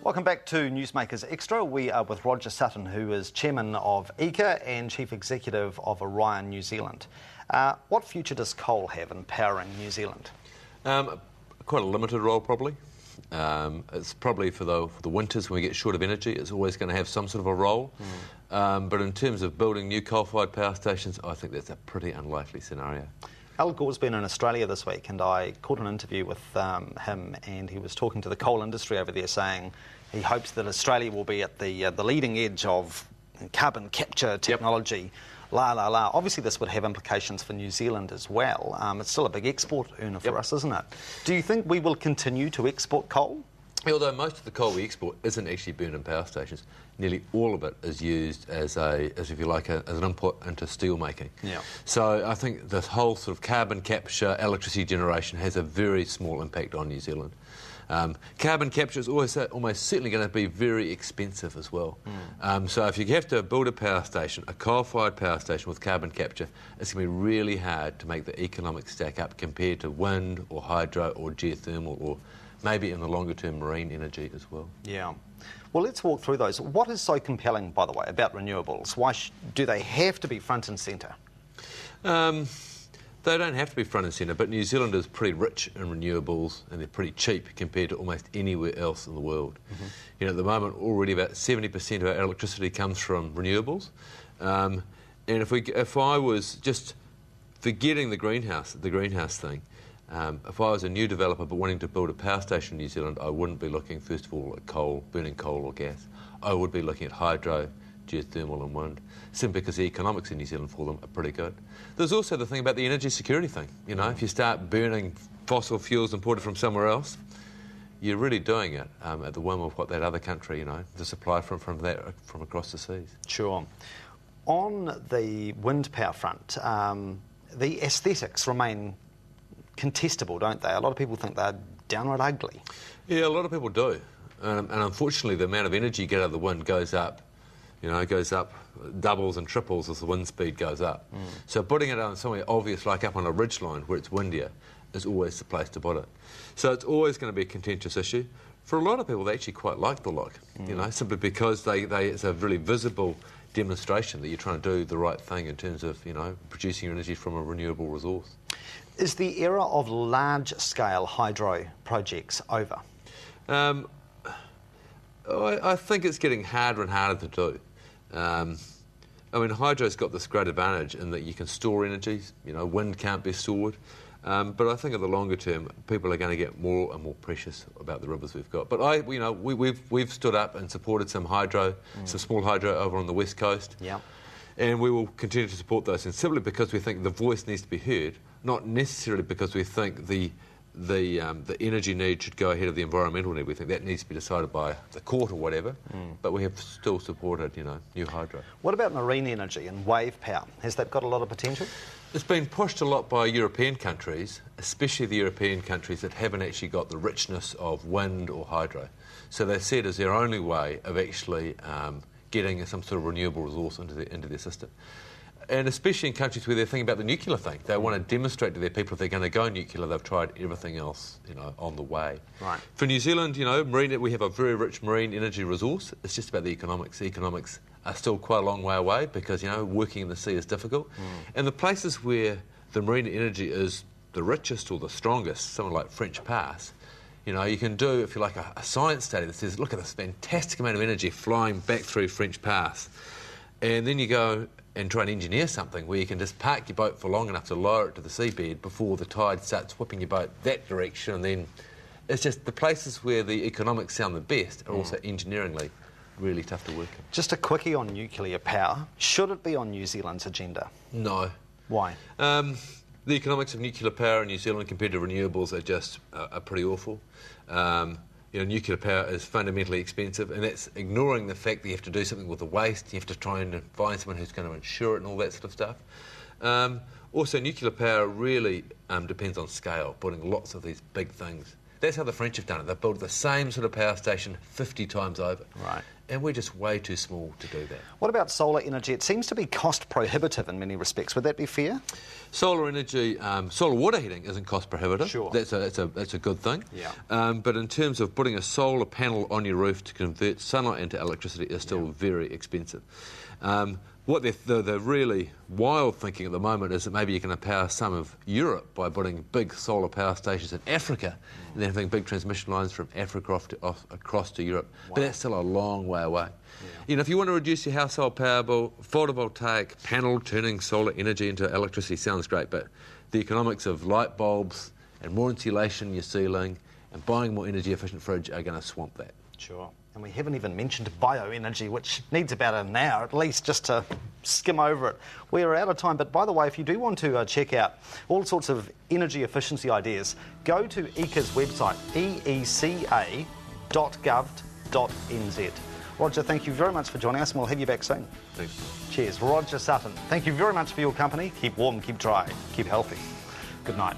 Welcome back to Newsmakers Extra. We are with Roger Sutton, who is Chairman of EECA and Chief Executive of Orion, New Zealand. What future does coal have in powering New Zealand? Quite a limited role, probably. It's probably for the winters when we get short of energy, it's always going to have some sort of a role. But in terms of building new coal-fired power stations, I think that's a pretty unlikely scenario. Al Gore's been in Australia this week, and I caught an interview with him, and he was talking to the coal industry over there, saying he hopes that Australia will be at the leading edge of carbon capture technology. Yep. Obviously, this would have implications for New Zealand as well. It's still a big export earner for us, isn't it? Do you think we will continue to export coal? Although most of the coal we export isn't actually burned in power stations, nearly all of it is used as if you like, as an input into steel making. Yeah. So I think this whole sort of carbon capture, electricity generation has a very small impact on New Zealand. Carbon capture is almost certainly going to be very expensive as well. So if you have to build a power station, a coal-fired power station with carbon capture, it's going to be really hard to make the economics stack up compared to wind or hydro or geothermal or maybe in the longer term marine energy as well. Yeah. Well, let's walk through those. What is so compelling, by the way, about renewables? Why do they have to be front and centre? They don't have to be front and centre, but New Zealand is pretty rich in renewables and they're pretty cheap compared to almost anywhere else in the world. You know, at the moment, already about 70% of our electricity comes from renewables. And if I was just forgetting the greenhouse thing, if I was a new developer but wanting to build a power station in New Zealand, I wouldn't be looking, first of all, at burning coal or gas. I would be looking at hydro, geothermal and wind, simply because the economics in New Zealand for them are pretty good. There's also the thing about the energy security thing. You know, if you start burning fossil fuels imported from somewhere else, you're really doing it at the whim of what that other country, you know, the supply from across the seas. Sure. On the wind power front, the aesthetics remain contestable, don't they? A lot of people think they're downright ugly. Yeah, a lot of people do. And unfortunately, the amount of energy you get out of the wind goes up. You know, it goes up, doubles and triples as the wind speed goes up. So putting it on somewhere obvious, like up on a ridgeline where it's windier, is always the place to put it. So it's always going to be a contentious issue. For a lot of people, they actually quite like the look, you know, simply because it's a really visible demonstration that you're trying to do the right thing in terms of, you know, producing energy from a renewable resource. Is the era of large-scale hydro projects over? I think it's getting harder and harder to do. I mean, hydro's got this great advantage in that you can store energy. You know, wind can't be stored. But I think in the longer term, people are going to get more and more precious about the rivers we've got. But we've stood up and supported some hydro, some small hydro over on the west coast. Yeah. And we will continue to support those, and simply because we think the voice needs to be heard, not necessarily because we think the energy need should go ahead of the environmental need. We think that needs to be decided by the court or whatever, but we have still supported, you know, new hydro. What about marine energy and wave power? Has that got a lot of potential? It's been pushed a lot by European countries, especially the European countries that haven't actually got the richness of wind or hydro. So they see it as their only way of actually getting some sort of renewable resource into their system. And especially in countries where they're thinking about the nuclear thing. They want to demonstrate to their people if they're going to go nuclear, they've tried everything else, you know, on the way. Right. For New Zealand, you know, we have a very rich marine energy resource. It's just about the economics. The economics are still quite a long way away because, you know, working in the sea is difficult. And the places where the marine energy is the richest or the strongest, somewhere like French Pass, you know, you can do, if you like, a science study that says, look at this fantastic amount of energy flying back through French Pass. And then you go and try and engineer something where you can just park your boat for long enough to lower it to the seabed before the tide starts whipping your boat that direction. And then it's just the places where the economics sound the best are also engineeringly really tough to work in. Just a quickie on nuclear power. Should it be on New Zealand's agenda? No. Why? The economics of nuclear power in New Zealand compared to renewables are just are pretty awful. You know, nuclear power is fundamentally expensive, and that's ignoring the fact that you have to do something with the waste, you have to try and find someone who's going to insure it and all that sort of stuff. Also, nuclear power really depends on scale, putting lots of these big things. That's how the French have done it. They've built the same sort of power station 50 times over. Right. And we're just way too small to do that. What about solar energy? It seems to be cost prohibitive in many respects. Would that be fair? Solar energy, solar water heating isn't cost prohibitive. Sure. That's a good thing. Yeah. But in terms of putting a solar panel on your roof to convert sunlight into electricity is still very expensive. What the really wild thinking at the moment is that maybe you can power some of Europe by putting big solar power stations in Africa and then having big transmission lines from Africa across to Europe. Wow. But that's still a long way away. Yeah. You know, if you want to reduce your household power bill, photovoltaic panel turning solar energy into electricity sounds great, but the economics of light bulbs and more insulation in your ceiling and buying more energy efficient fridge are going to swamp that. Sure. And we haven't even mentioned bioenergy, which needs about an hour at least just to skim over it. We're out of time, but by the way, if you do want to check out all sorts of energy efficiency ideas, go to EECA's website, eeca.gov.nz. Roger, thank you very much for joining us, and we'll have you back soon. Thanks. Cheers. Roger Sutton, thank you very much for your company. Keep warm, keep dry, keep healthy. Good night.